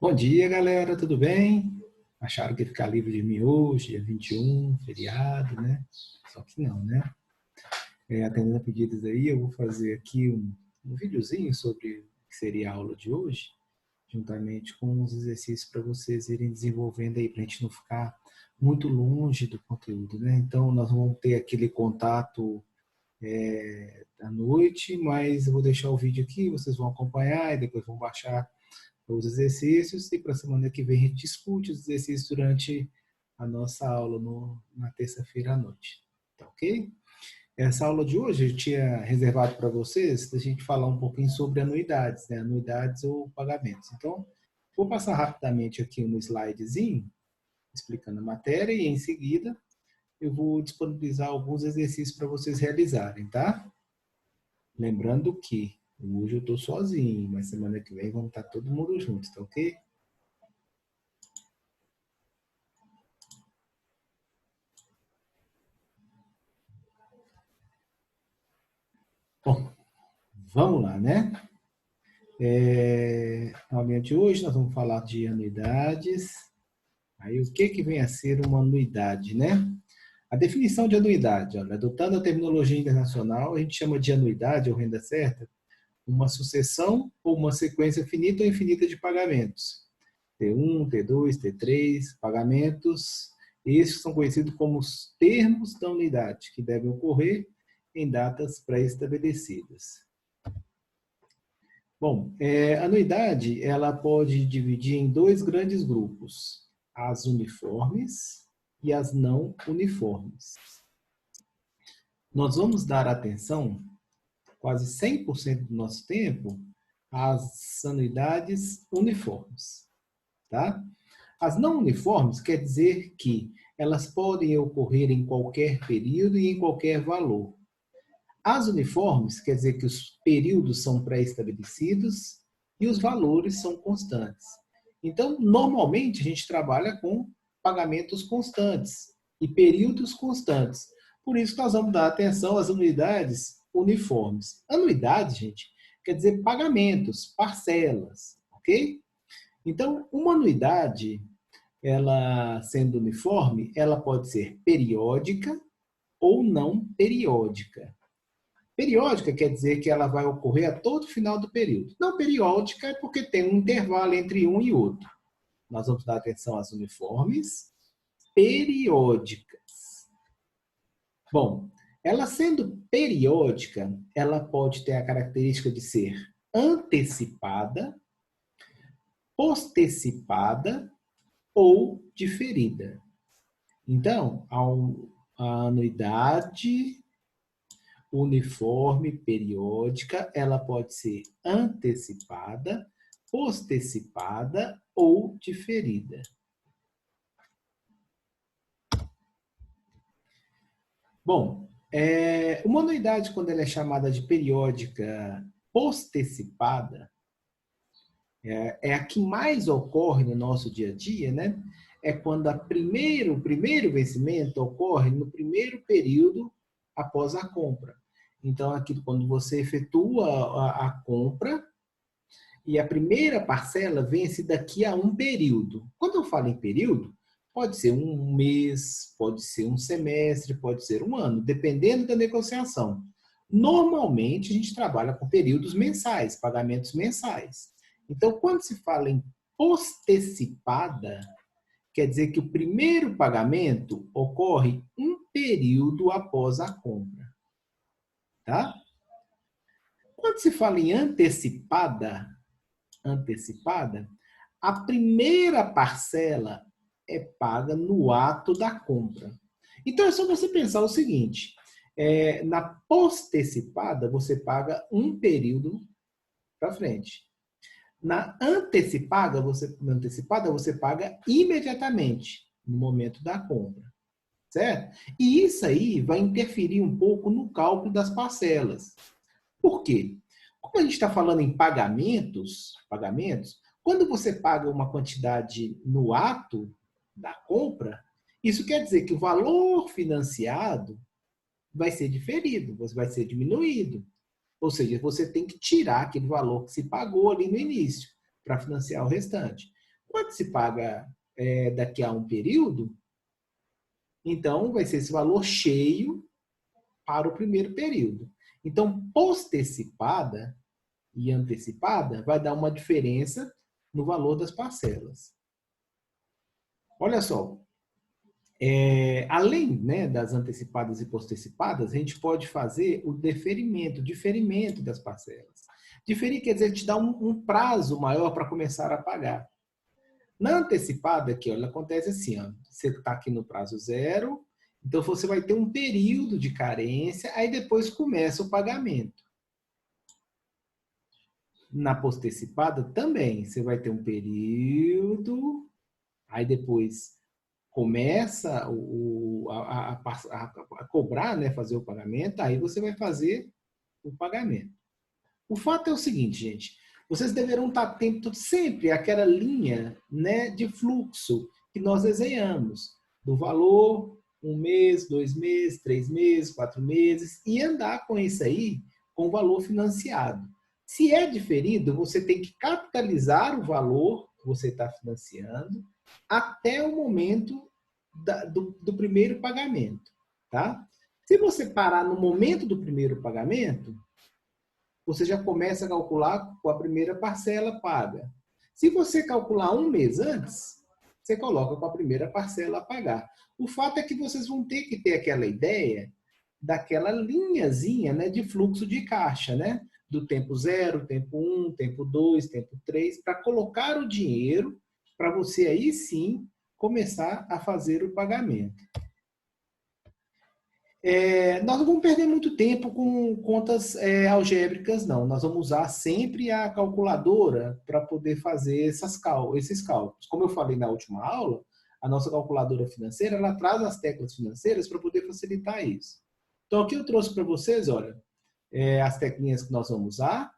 Bom dia, galera, tudo bem? Acharam que ia ficar livre de mim hoje, dia 21, feriado, né? Só que não, né? Atendendo a pedidos aí, eu vou fazer aqui um videozinho sobre o que seria a aula de hoje, juntamente com os exercícios para vocês irem desenvolvendo aí, para a gente não ficar muito longe do conteúdo, né? Então, nós vamos ter aquele contato à noite, mas eu vou deixar o vídeo aqui, vocês vão acompanhar e depois vão baixar os exercícios, e para a semana que vem a gente discute os exercícios durante a nossa aula na terça-feira à noite. Tá ok? Essa aula de hoje eu tinha reservado para vocês a gente falar um pouquinho sobre anuidades, né? Anuidades ou pagamentos. Então, vou passar rapidamente aqui um slidezinho explicando a matéria e em seguida eu vou disponibilizar alguns exercícios para vocês realizarem, tá? Lembrando que hoje eu estou sozinho, mas semana que vem vamos estar todo mundo junto, tá ok? Bom, vamos lá, né? Na aula de hoje nós vamos falar de anuidades. Aí o que vem a ser uma anuidade, né? A definição de anuidade, olha, adotando a terminologia internacional, a gente chama de anuidade ou renda certa uma sucessão ou uma sequência finita ou infinita de pagamentos. T1, T2, T3, pagamentos. Esses são conhecidos como os termos da unidade, que devem ocorrer em datas pré-estabelecidas. Bom, a anuidade ela pode dividir em dois grandes grupos, as uniformes e as não uniformes. Nós vamos dar atenção, quase 100% do nosso tempo, às anuidades uniformes. Tá? As não uniformes quer dizer que elas podem ocorrer em qualquer período e em qualquer valor. As uniformes quer dizer que os períodos são pré-estabelecidos e os valores são constantes. Então, normalmente, a gente trabalha com pagamentos constantes e períodos constantes. Por isso, nós vamos dar atenção às unidades uniformes. Anuidade, gente, quer dizer pagamentos, parcelas, ok? Então, uma anuidade, ela sendo uniforme, ela pode ser periódica ou não periódica. Periódica quer dizer que ela vai ocorrer a todo final do período. Não periódica é porque tem um intervalo entre um e outro. Nós vamos dar atenção às uniformes periódicas. Bom, ela sendo periódica, ela pode ter a característica de ser antecipada, postecipada ou diferida. Então, a anuidade uniforme periódica, ela pode ser antecipada, postecipada ou diferida. Bom, uma anuidade, quando ela é chamada de periódica postecipada, é a que mais ocorre no nosso dia a dia, né? É quando o primeiro vencimento ocorre no primeiro período após a compra. Então, aqui, quando você efetua a compra e a primeira parcela vence daqui a um período. Quando eu falo em período, pode ser um mês, pode ser um semestre, pode ser um ano, dependendo da negociação. Normalmente, a gente trabalha com períodos mensais, pagamentos mensais. Então, quando se fala em postecipada, quer dizer que o primeiro pagamento ocorre um período após a compra. Tá? Quando se fala em antecipada, a primeira parcela é paga no ato da compra. Então é só você pensar o seguinte: na postecipada você paga um período para frente. Na antecipada você paga imediatamente no momento da compra, certo? E isso aí vai interferir um pouco no cálculo das parcelas. Por quê? Como a gente está falando em pagamentos, quando você paga uma quantidade no ato da compra, isso quer dizer que o valor financiado vai ser diferido, vai ser diminuído. Ou seja, você tem que tirar aquele valor que se pagou ali no início para financiar o restante. Quando se paga daqui a um período, então vai ser esse valor cheio para o primeiro período. Então, postecipada e antecipada vai dar uma diferença no valor das parcelas. Olha só, além, né, das antecipadas e postecipadas, a gente pode fazer o diferimento das parcelas. Diferir quer dizer te dar um prazo maior para começar a pagar. Na antecipada, aqui, olha, acontece assim, ó, você está aqui no prazo zero, então você vai ter um período de carência, aí depois começa o pagamento. Na postecipada também, você vai ter um período, aí depois começa a cobrar, né, fazer o pagamento, aí você vai fazer o pagamento. O fato é o seguinte, gente, vocês deverão estar atentos sempre àquela linha, né, de fluxo que nós desenhamos, do valor, 1 mês, 2 meses, 3 meses, 4 meses, e andar com isso aí, com o valor financiado. Se é diferido, você tem que capitalizar o valor que você está financiando até o momento do primeiro pagamento, tá? Se você parar no momento do primeiro pagamento, você já começa a calcular com a primeira parcela paga. Se você calcular um mês antes, você coloca com a primeira parcela a pagar. O fato é que vocês vão ter que ter aquela ideia daquela linhazinha, né, de fluxo de caixa, né? Do tempo 0, tempo 1, tempo 2, tempo 3, para colocar o dinheiro para você aí sim começar a fazer o pagamento. Nós não vamos perder muito tempo com contas algébricas, não. Nós vamos usar sempre a calculadora para poder fazer esses cálculos. Como eu falei na última aula, a nossa calculadora financeira, ela traz as teclas financeiras para poder facilitar isso. Então, aqui eu trouxe para vocês, olha, as teclinhas que nós vamos usar,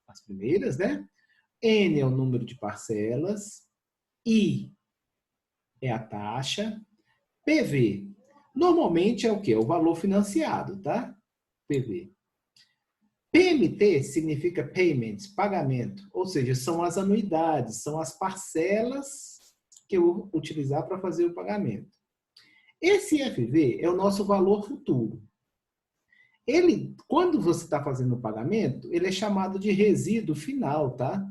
as primeiras, né? N é o número de parcelas, I é a taxa, PV normalmente é o quê? É o valor financiado, tá? PV. PMT significa payments, pagamento, ou seja, são as anuidades, são as parcelas que eu vou utilizar para fazer o pagamento. Esse FV é o nosso valor futuro. Ele, quando você está fazendo o pagamento, ele é chamado de resíduo final, tá?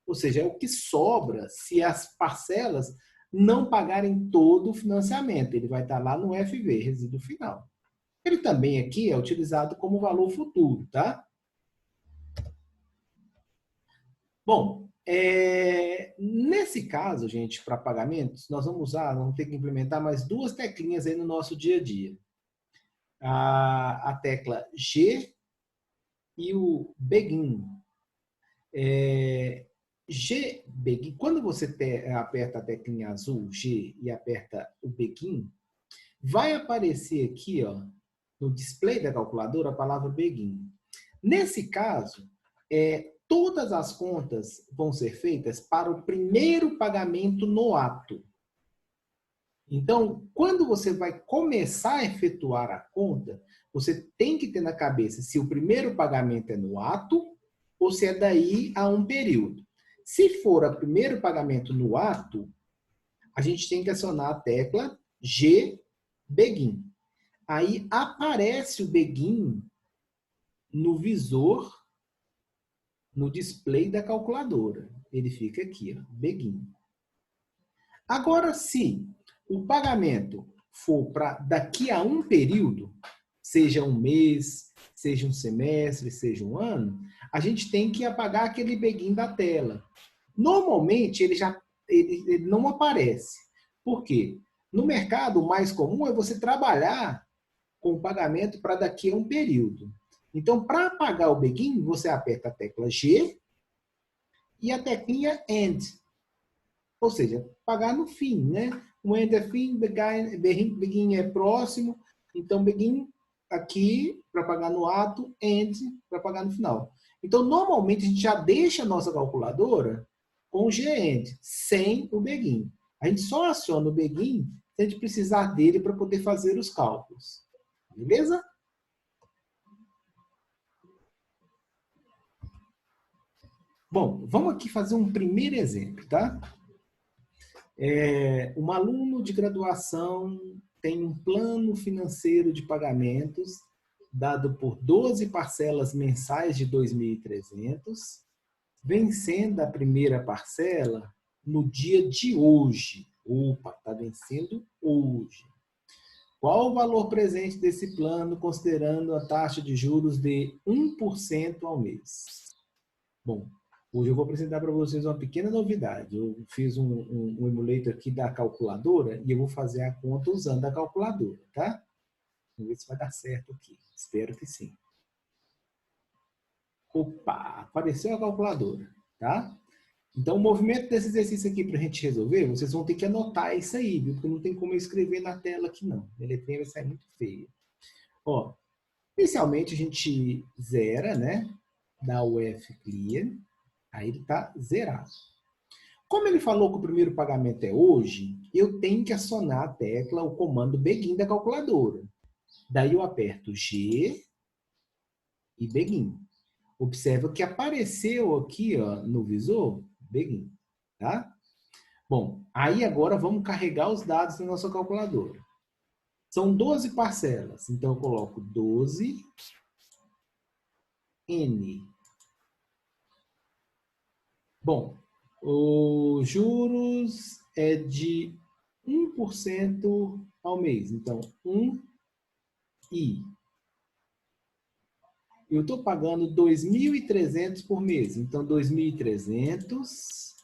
Ou seja, é o que sobra se as parcelas não pagarem todo o financiamento. Ele vai estar lá no FV, resíduo final. Ele também aqui é utilizado como valor futuro, tá? Bom, nesse caso, gente, para pagamentos, nós vamos ter que implementar mais duas teclinhas aí no nosso dia a dia. A tecla G e o Begin. G, Begin, quando você aperta a teclinha azul, G, e aperta o Begin, vai aparecer aqui, ó, no display da calculadora, a palavra Begin. Nesse caso, todas as contas vão ser feitas para o primeiro pagamento no ato. Então, quando você vai começar a efetuar a conta, você tem que ter na cabeça se o primeiro pagamento é no ato ou se é daí a um período. Se for o primeiro pagamento no ato, a gente tem que acionar a tecla G, Begin. Aí aparece o Begin no visor, no display da calculadora. Ele fica aqui, ó, Begin. Agora, se o pagamento for para daqui a um período, seja um mês, seja um semestre, seja um ano, a gente tem que apagar aquele Begin da tela. Normalmente, ele não aparece. Por quê? No mercado, o mais comum é você trabalhar com o pagamento para daqui a um período. Então, para apagar o Begin, você aperta a tecla G e a teclinha End. Ou seja, pagar no fim, né? O End é fim, Begin é próximo. Então, Begin aqui para pagar no ato, End para pagar no final. Então, normalmente, a gente já deixa a nossa calculadora com o G-End, sem o Begin. A gente só aciona o Begin se a gente precisar dele para poder fazer os cálculos. Beleza? Bom, vamos aqui fazer um primeiro exemplo, tá? Um aluno de graduação tem um plano financeiro de pagamentos dado por 12 parcelas mensais de 2.300, vencendo a primeira parcela no dia de hoje. Opa, está vencendo hoje. Qual o valor presente desse plano, considerando a taxa de juros de 1% ao mês? Bom, hoje eu vou apresentar para vocês uma pequena novidade. Eu fiz um emulator aqui da calculadora e eu vou fazer a conta usando a calculadora, tá? Vamos ver se vai dar certo aqui. Espero que sim. Opa, apareceu a calculadora, tá? Então, o movimento desse exercício aqui para a gente resolver, vocês vão ter que anotar isso aí, viu? Porque não tem como eu escrever na tela aqui, não. A letrinha vai sair muito feia. Ó, inicialmente a gente zera, né? Dá o F clear, aí ele está zerado. Como ele falou que o primeiro pagamento é hoje, eu tenho que acionar a tecla, o comando begin da calculadora. Daí eu aperto G e begin. Observa que apareceu aqui ó, no visor, begin, tá? Bom, aí agora vamos carregar os dados na nossa calculadora. São 12 parcelas, então eu coloco 12 N. Bom, os juros é de 1% ao mês, então 1I. Eu estou pagando 2.300 por mês, então 2.300.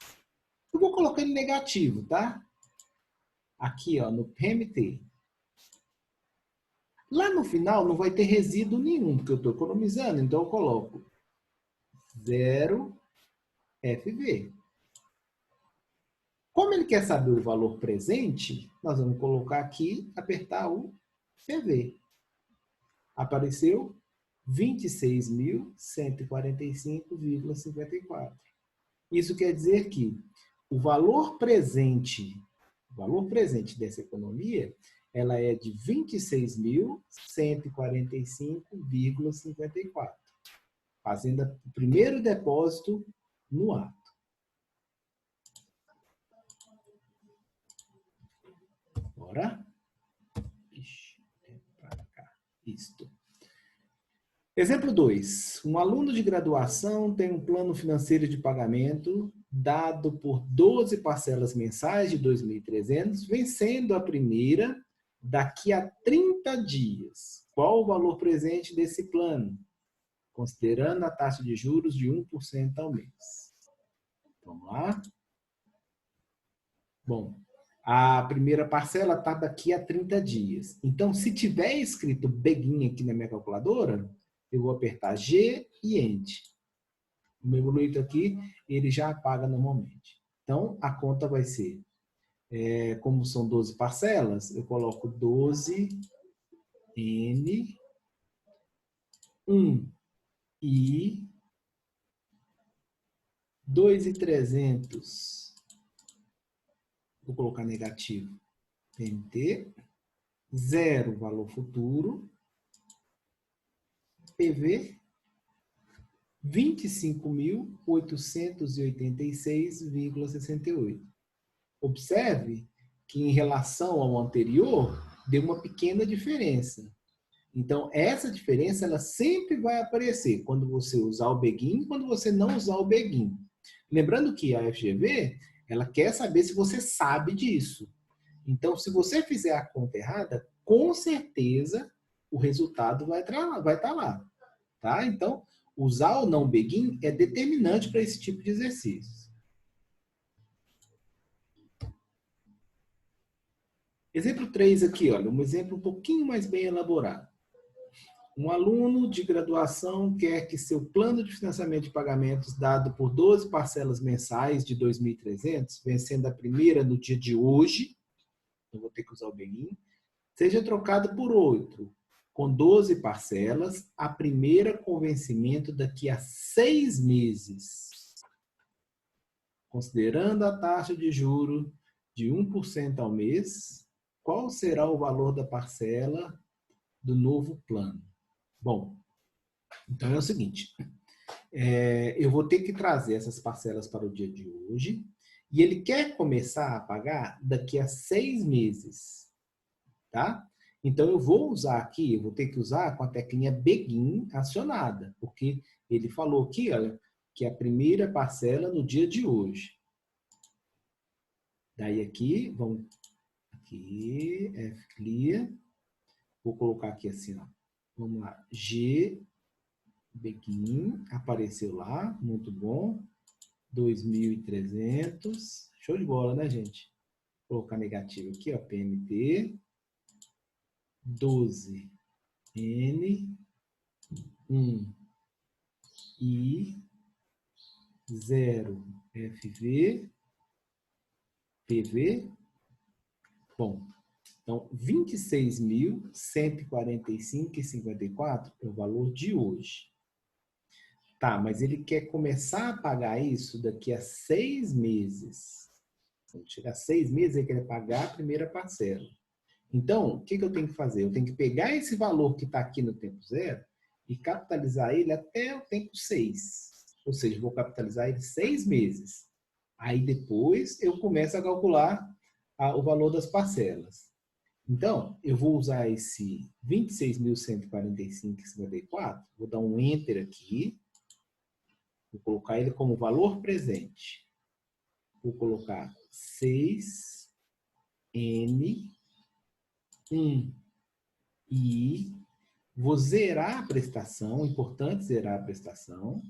Eu vou colocar ele negativo, tá? Aqui, ó, no PMT. Lá no final não vai ter resíduo nenhum, porque eu estou economizando, então eu coloco 0 FV. Como ele quer saber o valor presente, nós vamos colocar aqui, apertar o PV. Apareceu 26.145,54. Isso quer dizer que o valor presente dessa economia, ela é de 26.145,54, fazendo o primeiro depósito no ato. Bora? Ixi, para cá. Isto. Exemplo 2. Um aluno de graduação tem um plano financeiro de pagamento dado por 12 parcelas mensais de 2.300, vencendo a primeira daqui a 30 dias. Qual o valor presente desse plano? Considerando a taxa de juros de 1% ao mês. Vamos lá? Bom, a primeira parcela está daqui a 30 dias. Então, se tiver escrito begin aqui na minha calculadora, eu vou apertar G e End. O meu boleto aqui, ele já apaga normalmente. Então, a conta vai ser, como são 12 parcelas, eu coloco 12 N 1 I 2.300. Vou colocar negativo. TNT. 0 valor futuro. PV 25.886,68. Observe que em relação ao anterior, deu uma pequena diferença. Então, essa diferença ela sempre vai aparecer quando você usar o begin e quando você não usar o begin. Lembrando que a FGV, ela quer saber se você sabe disso. Então, se você fizer a conta errada, com certeza o resultado vai estar lá. Tá? Então, usar o não begin é determinante para esse tipo de exercício. Exemplo 3 aqui, olha, um exemplo um pouquinho mais bem elaborado. Um aluno de graduação quer que seu plano de financiamento de pagamentos dado por 12 parcelas mensais de 2.300, vencendo a primeira no dia de hoje, eu vou ter que usar o begin, seja trocado por outro, com 12 parcelas, a primeira com vencimento daqui a 6 meses. Considerando a taxa de juro de 1% ao mês, qual será o valor da parcela do novo plano? Bom, então é o seguinte, eu vou ter que trazer essas parcelas para o dia de hoje E ele quer começar a pagar daqui a 6 meses, tá? Então, eu vou usar aqui, eu vou ter que usar com a teclinha Begin acionada, porque ele falou aqui, olha, que é a primeira parcela no dia de hoje. Daí aqui, vamos aqui, F-clear, vou colocar aqui assim, ó. Vamos lá, G, Begin, apareceu lá, muito bom, 2.300, show de bola, né, gente? Vou colocar negativo aqui, ó, PMT, 12, N, 1, I, 0, FV, PV. Bom, então 26.145,54 é o valor de hoje. Tá, mas ele quer começar a pagar isso daqui a 6 meses. Quando chegar a 6 meses, ele quer pagar a primeira parcela. Então, o que eu tenho que fazer? Eu tenho que pegar esse valor que está aqui no tempo 0 e capitalizar ele até o tempo 6. Ou seja, vou capitalizar ele 6 meses. Aí depois eu começo a calcular o valor das parcelas. Então, eu vou usar esse 26.145,54, vou dar um Enter aqui, vou colocar ele como valor presente. Vou colocar 6N1 e vou zerar a prestação, importante zerar a prestação,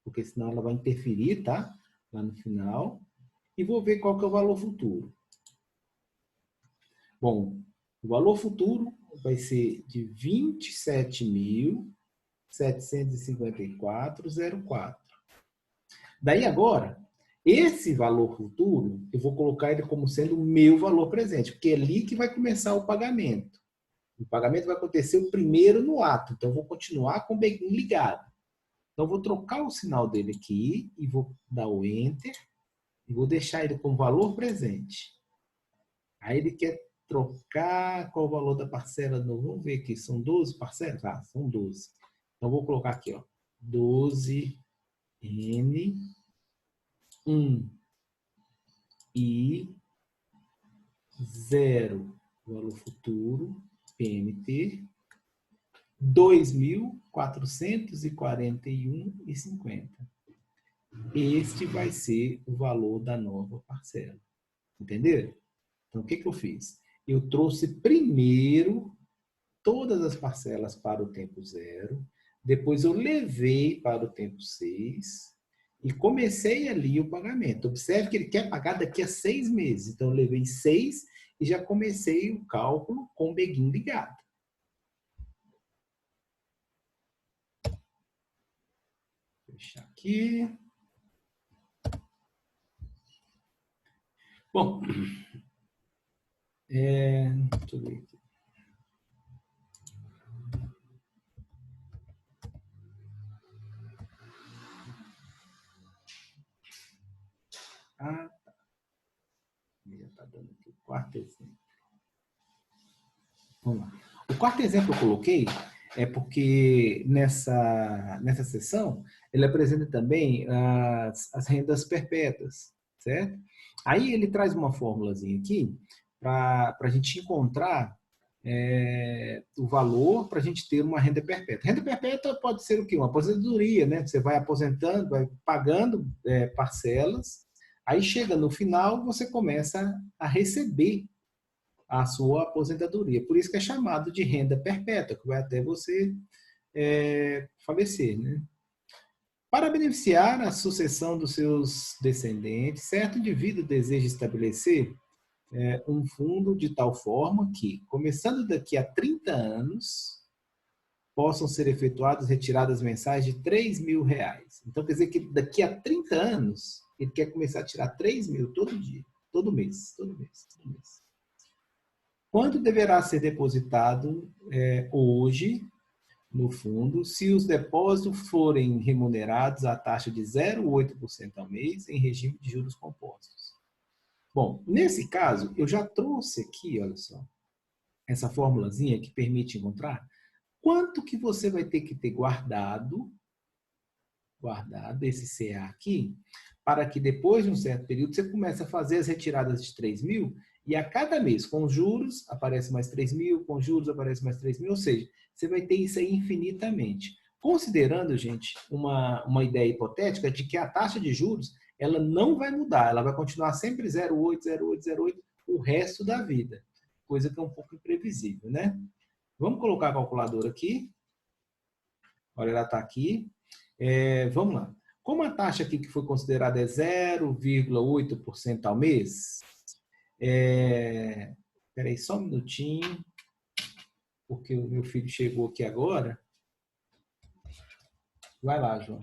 porque senão ela vai interferir, tá? Lá no final. E vou ver qual que é o valor futuro. Bom, o valor futuro vai ser de 27.754,04. Daí agora, esse valor futuro, eu vou colocar ele como sendo o meu valor presente, porque é ali que vai começar o pagamento. O pagamento vai acontecer o primeiro no ato, então eu vou continuar com o Begin ligado. Então eu vou trocar o sinal dele aqui e vou dar o Enter e vou deixar ele com valor presente. Aí ele quer trocar qual o valor da parcela. Vamos ver aqui, são 12 parcelas? Ah, são 12. Então vou colocar aqui, ó, 12N1 e 0, valor futuro, PMT, 2.441,50. Este vai ser o valor da nova parcela. Entenderam? Então, o que eu fiz? Eu trouxe primeiro todas as parcelas para o tempo 0, depois eu levei para o tempo 6 e comecei ali o pagamento. Observe que ele quer pagar daqui a 6 meses. Então, eu levei 6 e já comecei o cálculo com o Begin ligado. Vou fechar aqui. Bom, deixa eu ver aqui. Ah, tá. Já está dando aqui o quarto exemplo. Vamos lá. O quarto exemplo que eu coloquei é porque nessa sessão ele apresenta também as rendas perpétuas, certo? Aí ele traz uma formulazinha aqui para a gente encontrar o valor para a gente ter uma renda perpétua. Renda perpétua pode ser o quê? Uma aposentadoria, né? Você vai aposentando, vai pagando parcelas, aí chega no final, você começa a receber a sua aposentadoria. Por isso que é chamado de renda perpétua, que vai até você falecer, né? Para beneficiar a sucessão dos seus descendentes, certo indivíduo deseja estabelecer um fundo de tal forma que, começando daqui a 30 anos, possam ser efetuadas retiradas mensais de R$3.000. Então, quer dizer que daqui a 30 anos, ele quer começar a tirar 3.000 todo dia, todo mês, todo mês, todo mês. Quanto deverá ser depositado hoje no fundo se os depósitos forem remunerados à taxa de 0,8% ao mês em regime de juros compostos? Bom, nesse caso, eu já trouxe aqui, olha só, essa formulazinha que permite encontrar quanto que você vai ter que ter guardado guardado, esse CA aqui, para que depois de um certo período você comece a fazer as retiradas de 3 mil e a cada mês, com juros, aparece mais 3 mil, com juros aparece mais 3 mil, ou seja, você vai ter isso aí infinitamente. Considerando, gente, uma ideia hipotética de que a taxa de juros ela não vai mudar, ela vai continuar sempre 0,8, 0,8, 0,8 o resto da vida, coisa que é um pouco imprevisível, né? Vamos colocar a calculadora aqui. Olha, ela está aqui. Vamos lá. Como a taxa aqui que foi considerada é 0,8% ao mês, espera aí só um minutinho, porque o meu filho chegou aqui agora. Vai lá, João.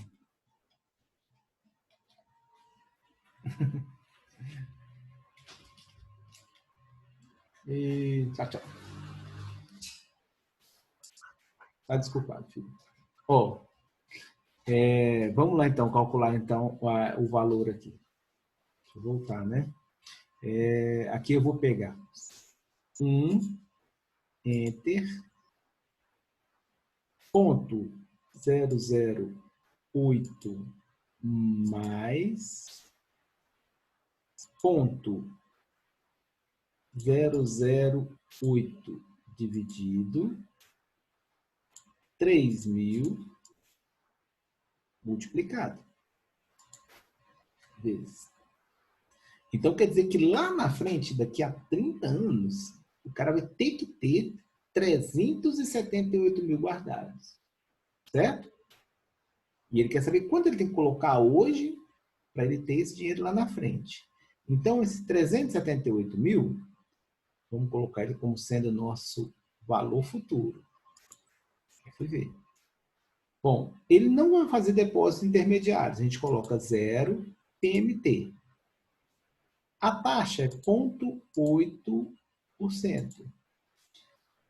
E tchau, tchau. Tá desculpado, filho. Ó, vamos lá então, calcular então o valor aqui. Deixa eu voltar, né? Aqui eu vou pegar 1, Enter, ponto 008 mais ponto 008 dividido 3.000 multiplicado vezes. Então, quer dizer que lá na frente, daqui a 30 anos, o cara vai ter que ter 378 mil guardados. Certo? E ele quer saber quanto ele tem que colocar hoje para ele ter esse dinheiro lá na frente. Então, esses 378 mil, vamos colocar ele como sendo o nosso valor futuro. Eu fui ver. Bom, ele não vai fazer depósitos intermediários. A gente coloca 0 PMT. A taxa é 0,8%.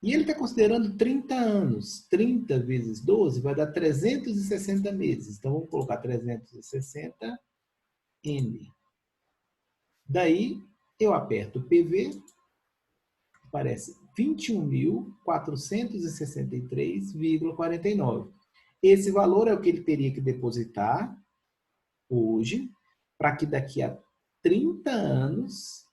E ele está considerando 30 anos. 30 vezes 12 vai dar 360 meses. Então, vamos colocar 360 N. Daí, eu aperto PV, aparece 21.463,49. Esse valor é o que ele teria que depositar hoje, para que daqui a 30 anos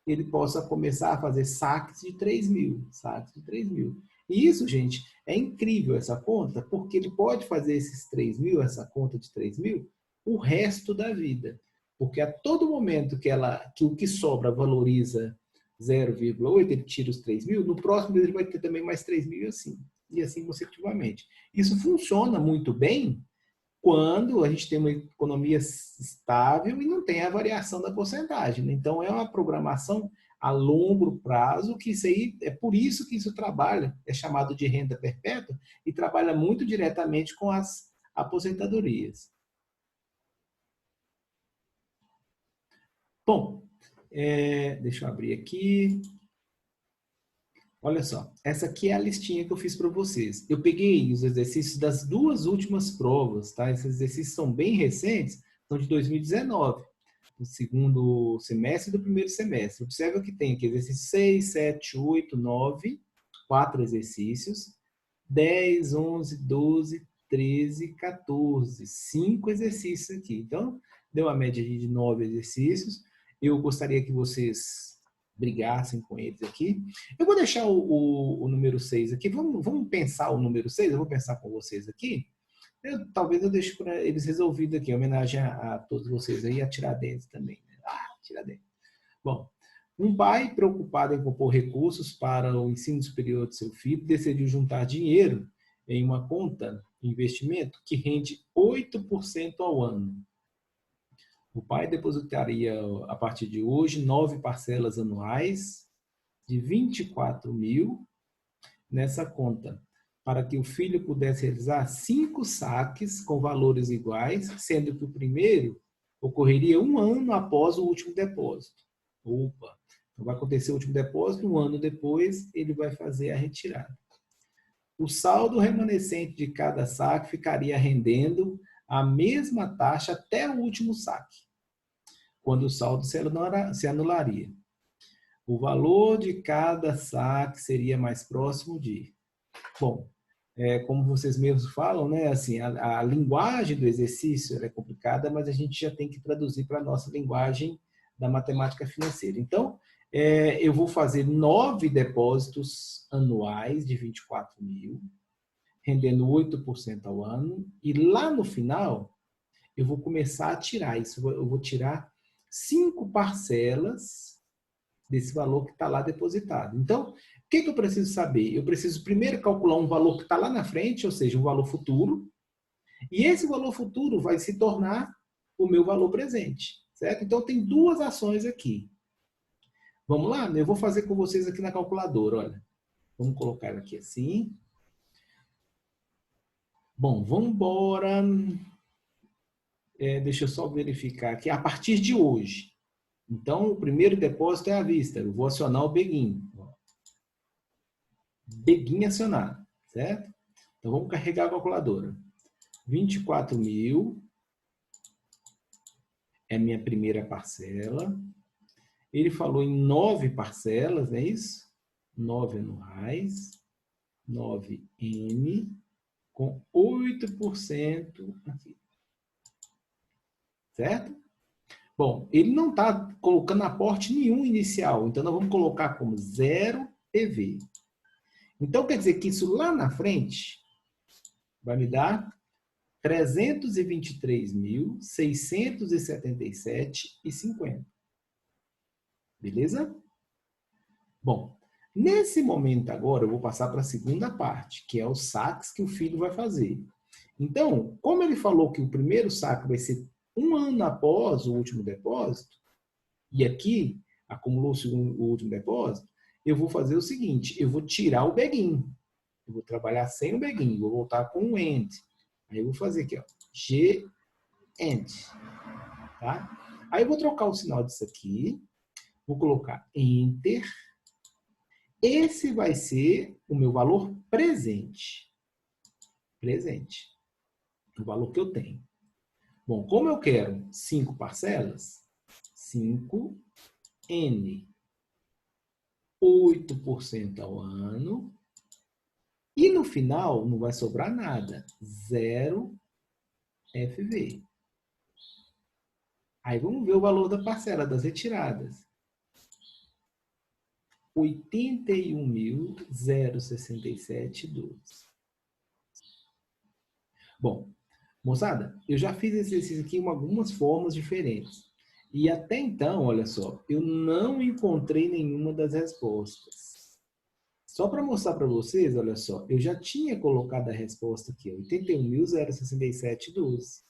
ele possa começar a fazer saques de 3 mil. Saques de 3 mil. E isso, gente, é incrível essa conta, porque ele pode fazer esses 3 mil, essa conta de 3 mil, o resto da vida. Porque a todo momento que o que sobra valoriza 0,8, ele tira os 3 mil, no próximo ele vai ter também mais 3 mil e assim consecutivamente. Isso funciona muito bem quando a gente tem uma economia estável e não tem a variação da porcentagem. Né? Então, é uma programação a longo prazo, que isso aí, é por isso que isso trabalha, é chamado de renda perpétua, e trabalha muito diretamente com as aposentadorias. Bom, deixa eu abrir aqui. Olha só, essa aqui é a listinha que eu fiz para vocês. Eu peguei os exercícios das duas últimas provas, tá? Esses exercícios são bem recentes, são de 2019, do segundo semestre e do primeiro semestre. Observe que tem aqui exercício 6, 7, 8, 9, 4 exercícios, 10, 11, 12, 13, 14, 5 exercícios aqui. Então, deu uma média de 9 exercícios. Eu gostaria que vocês brigassem com eles aqui. Eu vou deixar o número 6 aqui. Vamos pensar o número 6? Eu vou pensar com vocês aqui. Talvez eu deixe para eles resolvido aqui, em homenagem a todos vocês aí, a Tiradentes também. Né? Tiradentes. Bom, um pai preocupado em compor recursos para o ensino superior de seu filho decidiu juntar dinheiro em uma conta de investimento que rende 8% ao ano. O pai depositaria, a partir de hoje, 9 parcelas anuais de 24 mil nessa conta, para que o filho pudesse realizar 5 saques com valores iguais, sendo que o primeiro ocorreria 1 ano após o último depósito. Opa! Então vai acontecer o último depósito, 1 ano depois ele vai fazer a retirada. O saldo remanescente de cada saque ficaria rendendo a mesma taxa até o último saque, quando o saldo se anularia. O valor de cada saque seria mais próximo de... Bom, como vocês mesmos falam, né? Assim, a linguagem do exercício é complicada, mas a gente já tem que traduzir para a nossa linguagem da matemática financeira. Então, eu vou fazer 9 depósitos anuais de 24 mil, rendendo 8% ao ano, e lá no final, eu vou começar a tirar isso, eu vou tirar 5 parcelas desse valor que está lá depositado. Então, o que eu preciso saber? Eu preciso primeiro calcular um valor que está lá na frente, ou seja, um valor futuro, e esse valor futuro vai se tornar o meu valor presente, certo? Então, tem duas ações aqui. Vamos lá? Eu vou fazer com vocês aqui na calculadora, olha. Vamos colocar aqui assim. Bom, vamos embora. Deixa eu só verificar aqui. A partir de hoje. Então, o primeiro depósito é à vista. Eu vou acionar o Begin. Begin acionado, certo? Então, vamos carregar a calculadora. 24 mil é minha primeira parcela. Ele falou em 9 parcelas, não é isso? 9 anuais, 9N, com 8% aqui. Certo? Bom, ele não está colocando aporte nenhum inicial, então nós vamos colocar como 0 PV. Então, quer dizer que isso lá na frente vai me dar 323.677,50. Beleza? Bom, nesse momento agora eu vou passar para a segunda parte, que é os saques que o filho vai fazer. Então, como ele falou que o primeiro saque vai ser 1 ano após o último depósito, e aqui acumulou-se o último depósito, eu vou fazer o seguinte, eu vou tirar o Begin. Eu vou trabalhar sem o Begin, vou voltar com o END. Aí eu vou fazer aqui, ó, G-END. Tá? Aí eu vou trocar o sinal disso aqui, vou colocar Enter. Esse vai ser o meu valor presente. Presente. O valor que eu tenho. Bom, como eu quero 5 parcelas, 5N, 8% ao ano, e no final não vai sobrar nada, 0 FV. Aí vamos ver o valor da parcela das retiradas. 81.067,12. Bom, moçada, eu já fiz esse exercício aqui em algumas formas diferentes. E até então, olha só, eu não encontrei nenhuma das respostas. Só para mostrar para vocês, olha só, eu já tinha colocado a resposta aqui, 81.067,12.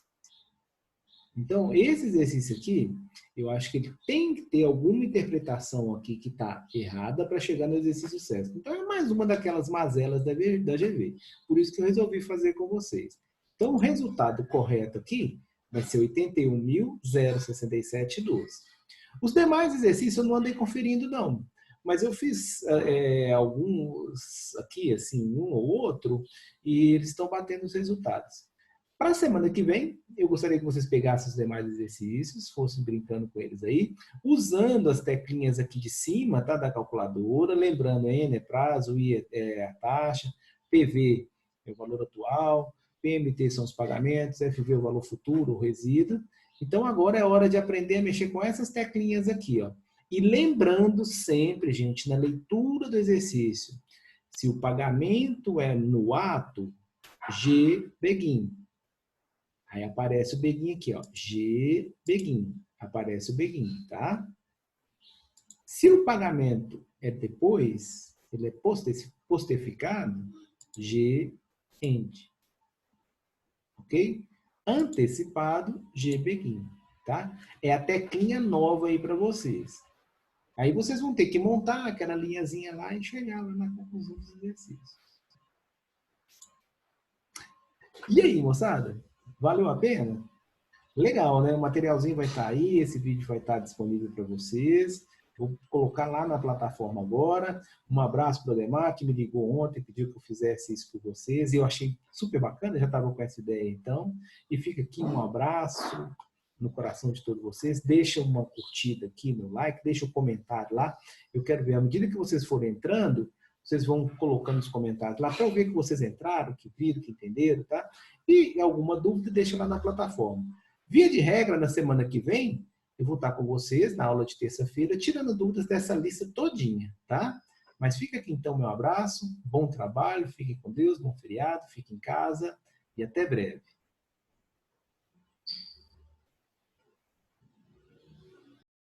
Então, esse exercício aqui, eu acho que ele tem que ter alguma interpretação aqui que está errada para chegar no exercício certo. Então, é mais uma daquelas mazelas da GV. Por isso que eu resolvi fazer com vocês. Então, o resultado correto aqui vai ser 81.067,12. Os demais exercícios eu não andei conferindo, não. Mas eu fiz alguns aqui, assim, um ou outro, e eles estão batendo os resultados. Para a semana que vem, eu gostaria que vocês pegassem os demais exercícios, fossem brincando com eles aí, usando as teclinhas aqui de cima, tá, da calculadora, lembrando, N é prazo, I é a taxa, PV é o valor atual, PMT são os pagamentos, FV é o valor futuro, o resíduo. Então, agora é hora de aprender a mexer com essas teclinhas aqui, ó. E lembrando sempre, gente, na leitura do exercício, se o pagamento é no ato, G, Begin. Aí aparece o Begin aqui, ó. G, Begin. Aparece o Begin, tá? Se o pagamento é depois, ele é posterficado, G, End. Ok? Antecipado, G, Begin. Tá? É a teclinha nova aí para vocês. Aí vocês vão ter que montar aquela linhazinha lá e chegar lá na conclusão dos exercícios. E aí, moçada? Valeu a pena? Legal, né? O materialzinho vai estar aí, esse vídeo vai estar disponível para vocês. Vou colocar lá na plataforma agora. Um abraço para o Ademar, que me ligou ontem, pediu que eu fizesse isso por vocês. E eu achei super bacana, já estava com essa ideia então. E fica aqui um abraço no coração de todos vocês. Deixa uma curtida aqui no like, deixa um comentário lá. Eu quero ver, à medida que vocês forem entrando, Vocês vão colocando nos comentários lá para eu ver que vocês entraram, que viram, que entenderam, tá? E alguma dúvida, deixa lá na plataforma. Via de regra, na semana que vem, eu vou estar com vocês na aula de terça-feira, tirando dúvidas dessa lista todinha, tá? Mas fica aqui então meu abraço, bom trabalho, fiquem com Deus, bom feriado, fiquem em casa e até breve.